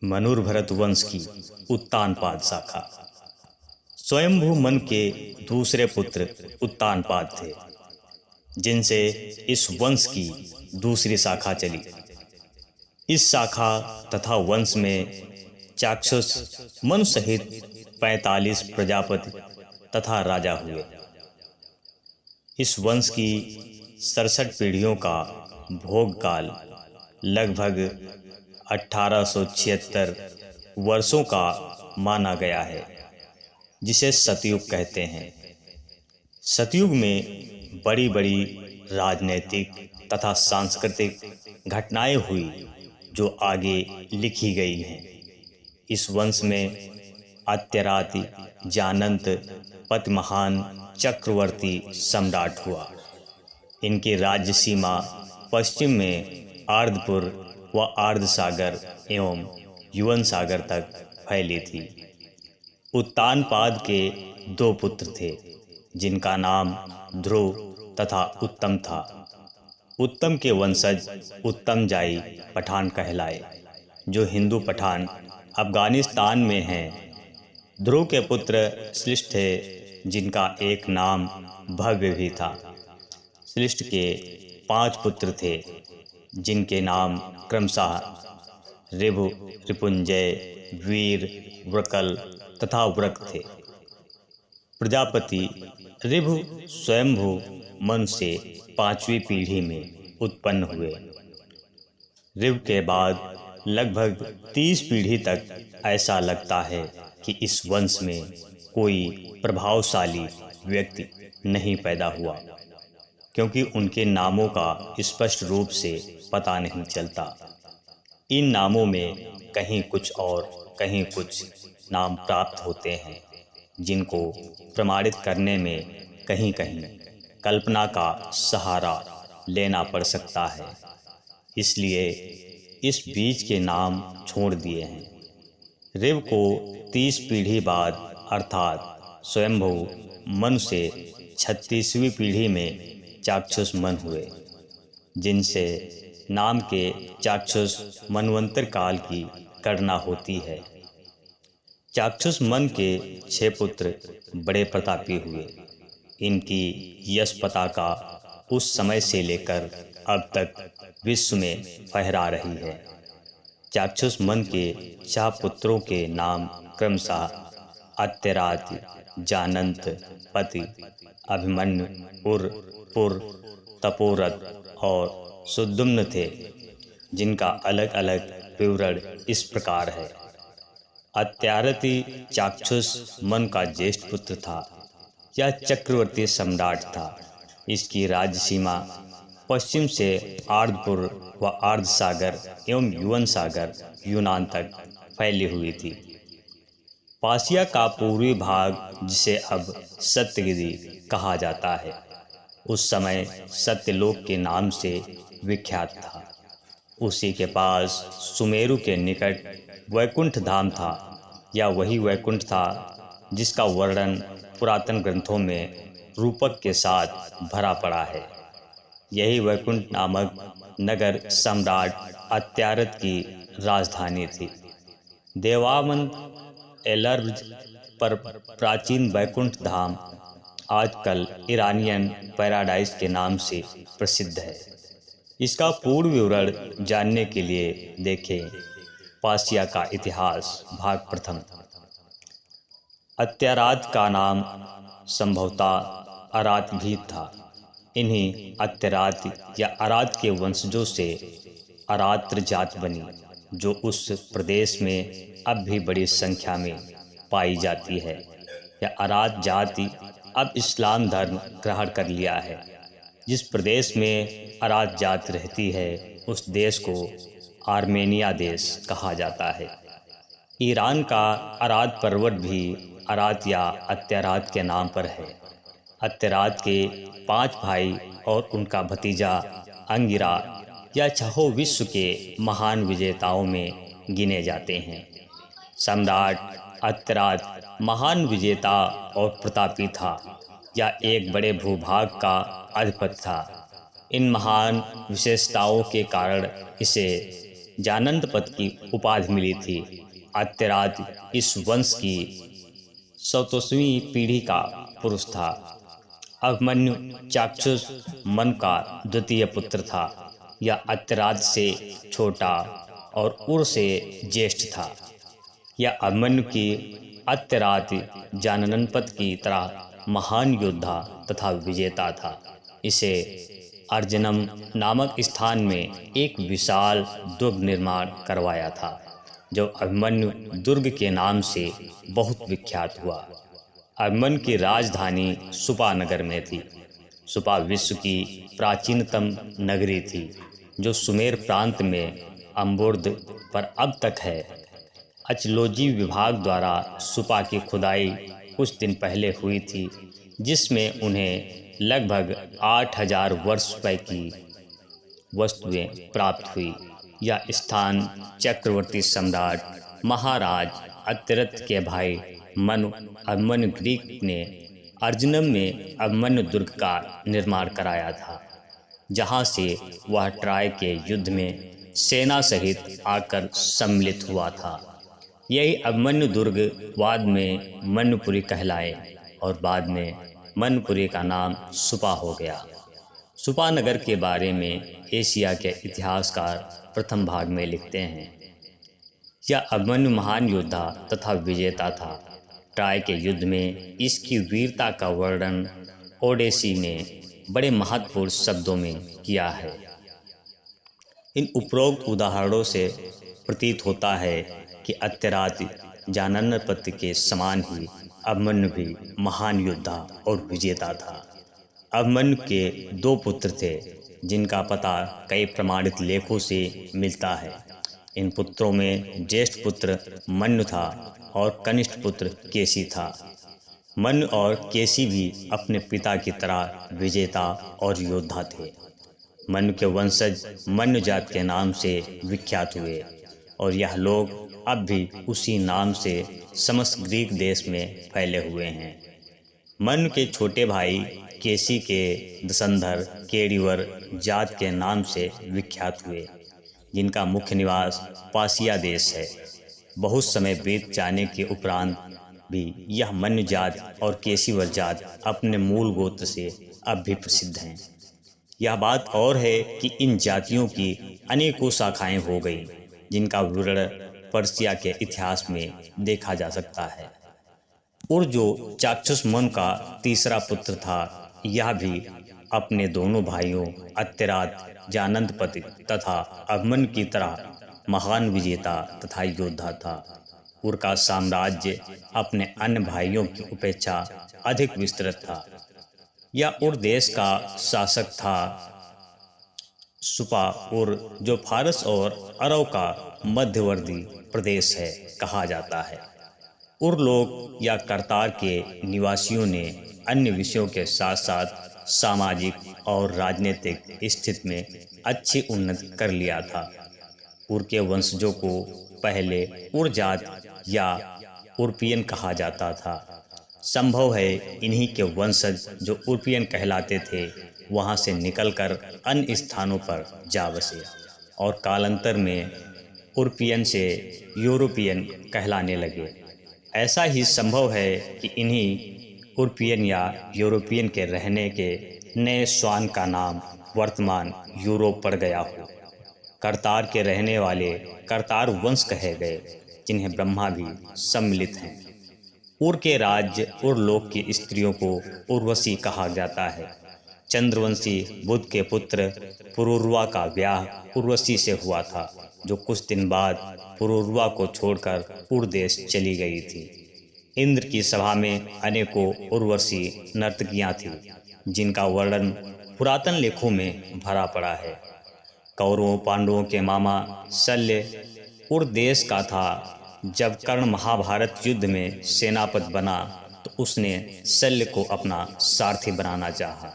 मनुर्भरत वंश की उत्तानपाद शाखा। स्वयंभू मन के दूसरे पुत्र उत्तानपाद थे, जिनसे इस वंश की दूसरी शाखा चली। इस शाखा तथा वंश में चाक्षुष मनु सहित 45 प्रजापति तथा राजा हुए। इस वंश की 67 पीढ़ियों का भोग काल लगभग 1876 वर्षों का माना गया है, जिसे सतयुग कहते हैं। सतयुग में बड़ी बड़ी राजनैतिक तथा सांस्कृतिक घटनाएं हुई, जो आगे लिखी गई हैं। इस वंश में अत्यराति जानंत पतिमहान चक्रवर्ती सम्राट हुआ। इनकी राज्य सीमा पश्चिम में आर्धपुर व आर्ध सागर एवं युवन सागर तक फैली थी। उत्तानपाद के 2 पुत्र थे, जिनका नाम ध्रुव तथा उत्तम था। उत्तम के वंशज उत्तमजाई पठान कहलाए, जो हिंदू पठान अफगानिस्तान में हैं। ध्रुव के पुत्र श्लिष्ट थे, जिनका एक नाम भव्य भी था। श्लिष्ट के 5 पुत्र थे, जिनके नाम क्रमशः ऋभु, रिपुंजय, वीर, वृकल तथा वृक थे। प्रजापति ऋभु स्वयंभू मनु से 5वीं पीढ़ी में उत्पन्न हुए। ऋभु के बाद लगभग 30 पीढ़ी तक ऐसा लगता है कि इस वंश में कोई प्रभावशाली व्यक्ति नहीं पैदा हुआ, क्योंकि उनके नामों का स्पष्ट रूप से पता नहीं चलता। इन नामों में कहीं कुछ और कहीं कुछ नाम प्राप्त होते हैं, जिनको प्रमाणित करने में कहीं कहीं कल्पना का सहारा लेना पड़ सकता है। इसलिए इस बीच के नाम छोड़ दिए हैं। ऋभु को 30 पीढ़ी बाद अर्थात स्वयंभू मनु से 36वीं पीढ़ी में चाक्षुष मन हुए, जिनसे नाम के चाक्षुष मनवंतर काल की गणना होती है। चाक्षुष मन के 6 पुत्र बड़े प्रतापी हुए। इनकी यश पताका उस समय से लेकर अब तक विश्व में फहरा रही है। चाक्षुष मन के 4 पुत्रों के नाम क्रमशः अत्यराति, जानंत, पति, अभिमन्यु, उर, पुर, तपोरथ और सुद्युम्न थे, जिनका अलग अलग विवरण इस प्रकार है। अत्यारति चाक्षुष मन का ज्येष्ठ पुत्र था। यह चक्रवर्ती सम्राट था। इसकी राज्य सीमा पश्चिम से आर्धपुर व आर्ध सागर एवं युवन सागर यूनान तक फैली हुई थी। पासिया का पूर्वी भाग, जिसे अब सत्यगिरि कहा जाता है, उस समय सत्यलोक के नाम से विख्यात था। उसी के पास सुमेरु के निकट वैकुंठ धाम था। यह वही वैकुंठ था जिसका वर्णन पुरातन ग्रंथों में रूपक के साथ भरा पड़ा है। यही वैकुंठ नामक नगर सम्राट अत्यारत की राजधानी थी। देवामन एलर्ज पर प्राचीन वैकुंठ धाम आजकल इरानियन पैराडाइज के नाम से प्रसिद्ध है। इसका पूर्ण विवरण जानने के लिए देखें पासिया का इतिहास भाग प्रथम। अत्यारात का नाम संभवतः अरात भी था। इन्हीं अत्यारात या अरात के वंशजों से अरात्र जात बनी, जो उस प्रदेश में अब भी बड़ी संख्या में पाई जाती है। यह अरात जाति अब इस्लाम धर्म ग्रहण कर लिया है। जिस प्रदेश में अरात जाति रहती है, उस देश को आर्मेनिया देश कहा जाता है। ईरान का अरात पर्वत भी अरात या अत्यारात के नाम पर है। अत्यारात के 5 भाई और उनका भतीजा अंगिरा या छहों विश्व के महान विजेताओं में गिने जाते हैं। सम्राट अत्यारात महान विजेता और प्रतापी था। यह एक बड़े भूभाग का अधिपति था। इन महान विशेषताओं के कारण इसे जानंदपद की उपाधि मिली थी। अत्यराज इस वंश की 37वीं पीढ़ी का पुरुष था। अभिमन्यु चाक्षुष मनु का द्वितीय पुत्र था। यह अत्यराज से छोटा और उर से ज्येष्ठ था। यह अभिमन्यु की अत्यराज जाननपद की तरह महान योद्धा तथा विजेता था। इसे अर्जुनम नामक स्थान में एक विशाल दुर्ग निर्माण करवाया था, जो अभिमन्यु दुर्ग के नाम से बहुत विख्यात हुआ। अभिमन्यु की राजधानी सुपा नगर में थी। सुपा विश्व की प्राचीनतम नगरी थी, जो सुमेर प्रांत में अम्बुर्द पर अब तक है। अचलोजी विभाग द्वारा सुपा की खुदाई कुछ दिन पहले हुई थी, जिसमें उन्हें लगभग 8000 वर्ष पहले की वस्तुएं प्राप्त हुई। यह स्थान चक्रवर्ती सम्राट महाराज अतिरथ के भाई मनु अभिमन्यु ग्रीक ने अर्जुनम में अभिमन्यु दुर्ग का निर्माण कराया था, जहां से वह ट्राय के युद्ध में सेना सहित आकर सम्मिलित हुआ था। यही अभिमन्यु दुर्ग बाद में मनुपुरी कहलाए और बाद में मनुपुरी का नाम सुपा हो गया। सुपा नगर के बारे में एशिया के इतिहासकार प्रथम भाग में लिखते हैं, यह अभिमन्यु महान योद्धा तथा विजेता था। ट्राय के युद्ध में इसकी वीरता का वर्णन ओडेसी ने बड़े महत्वपूर्ण शब्दों में किया है। इन उपरोक्त उदाहरणों से प्रतीत होता है कि अत्यराज जाननपद के समान ही अभिमन्यु भी महान योद्धा और विजेता था। अभिमन्यु के 2 पुत्र थे, जिनका पता कई प्रमाणित लेखों से मिलता है। इन पुत्रों में ज्येष्ठ पुत्र मनु था और कनिष्ठ पुत्र केसी था। मनु और केसी भी अपने पिता की तरह विजेता और योद्धा थे। मनु के वंशज मनु जात के नाम से विख्यात हुए और यह लोग अब भी उसी नाम से समस्त ग्रीक देश में फैले हुए हैं। मनु के छोटे भाई केसी के दसंधर केडिवर जात के नाम से विख्यात हुए, जिनका मुख्य निवास पासिया देश है। बहुत समय बीत जाने के उपरांत भी यह मनु जात और केसीवर जात अपने मूल गोत्र से अब भी प्रसिद्ध हैं। यह बात और है कि इन जातियों की अनेकों शाखाएं हो गई, जिनका विवरण पर्सिया के इतिहास में देखा जा सकता है। और जो चाक्षुष मनु का तीसरा पुत्र था, यह भी अपने दोनों भाइयों अत्यराज जानंदपद तथा अभिमन्यु की तरह महान विजेता तथा योद्धा था। उर का साम्राज्य अपने अन्य भाइयों की अपेक्षा अधिक विस्तृत था। यह उर देश का शासक था। सुपा उर, जो फारस और अरब का मध्यवर्ती प्रदेश है, कहा जाता है। उर लोग या करतार के निवासियों ने अन्य विषयों के साथ साथ सामाजिक और राजनीतिक स्थिति में अच्छी उन्नति कर लिया था। उर के वंशजों को पहले उर जात या उर्पियन कहा जाता था। संभव है इन्हीं के वंशज जो उर्पियन कहलाते थे वहां से निकलकर अन्य स्थानों पर जा बसे और कालांतर में उर्पियन से यूरोपियन कहलाने लगे। ऐसा ही संभव है कि इन्हीं उर्पियन या यूरोपियन के रहने के नए स्वान का नाम वर्तमान यूरोप पड़ गया हो। करतार के रहने वाले करतार वंश कहे गए, जिन्हें ब्रह्मा भी सम्मिलित हैं। उर के राज्य उर लोक की स्त्रियों को उर्वशी कहा जाता है। चंद्रवंशी बुद्ध के पुत्र पुरुरवा का ब्याह उर्वशी से हुआ था, जो कुछ दिन बाद पुरुरवा को छोड़कर उर देश चली गई थी। इंद्र की सभा में अनेकों उर्वशी नर्तकियां थीं, जिनका वर्णन पुरातन लेखों में भरा पड़ा है। कौरवों पांडवों के मामा शल्य उर देश का था। जब कर्ण महाभारत युद्ध में सेनापति बना तो उसने शल्य को अपना सारथी बनाना चाहा।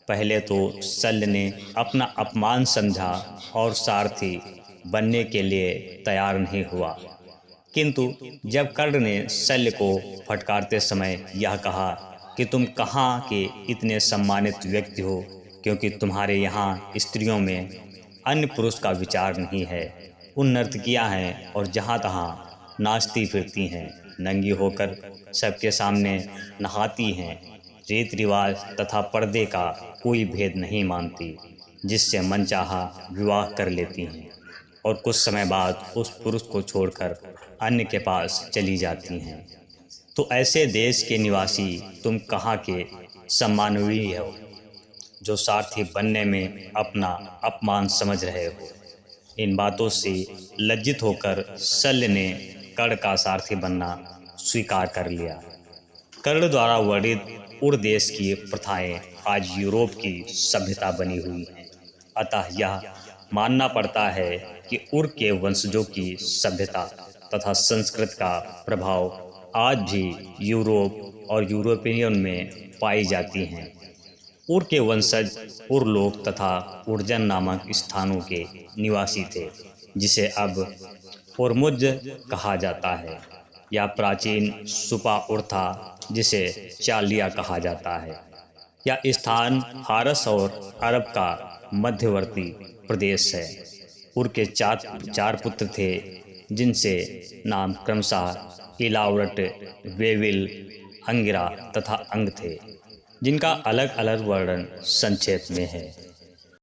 पहले तो शल्य ने अपना अपमान समझा और सारथी बनने के लिए तैयार नहीं हुआ, किंतु जब कर्ण ने शल्य को फटकारते समय यह कहा कि तुम कहाँ के इतने सम्मानित व्यक्ति हो, क्योंकि तुम्हारे यहाँ स्त्रियों में अन्य पुरुष का विचार नहीं है, उन नर्तकियां हैं और जहाँ तहाँ नाचती फिरती हैं, नंगी होकर सबके सामने नहाती हैं, रीत रिवाज तथा पर्दे का कोई भेद नहीं मानती, जिससे मनचाहा विवाह कर लेती हैं और कुछ समय बाद उस पुरुष को छोड़कर अन्य के पास चली जाती हैं। तो ऐसे देश के निवासी तुम कहाँ के सम्माननीय हो, जो सारथी बनने में अपना अपमान समझ रहे हो। इन बातों से लज्जित होकर शल्य ने कर्ण का सारथी बनना स्वीकार कर लिया। कर्ण द्वारा वर्णित उर देश की प्रथाएं आज यूरोप की सभ्यता बनी हुई हैं। अतः यह मानना पड़ता है कि उर के वंशजों की सभ्यता तथा संस्कृति का प्रभाव आज भी यूरोप और यूरोपियन में पाई जाती हैं। उर के वंशज उरलोक तथा उर्जन नामक स्थानों के निवासी थे, जिसे अब उर्मुज कहा जाता है, या प्राचीन सुपा उर था, जिसे चालिया कहा जाता है। यह स्थान फारस और अरब का मध्यवर्ती प्रदेश है। उर के चार पुत्र थे, जिनसे नाम क्रमशः इलावरट, वेविल, अंगिरा तथा अंग थे, जिनका अलग अलग वर्णन संक्षेप में है।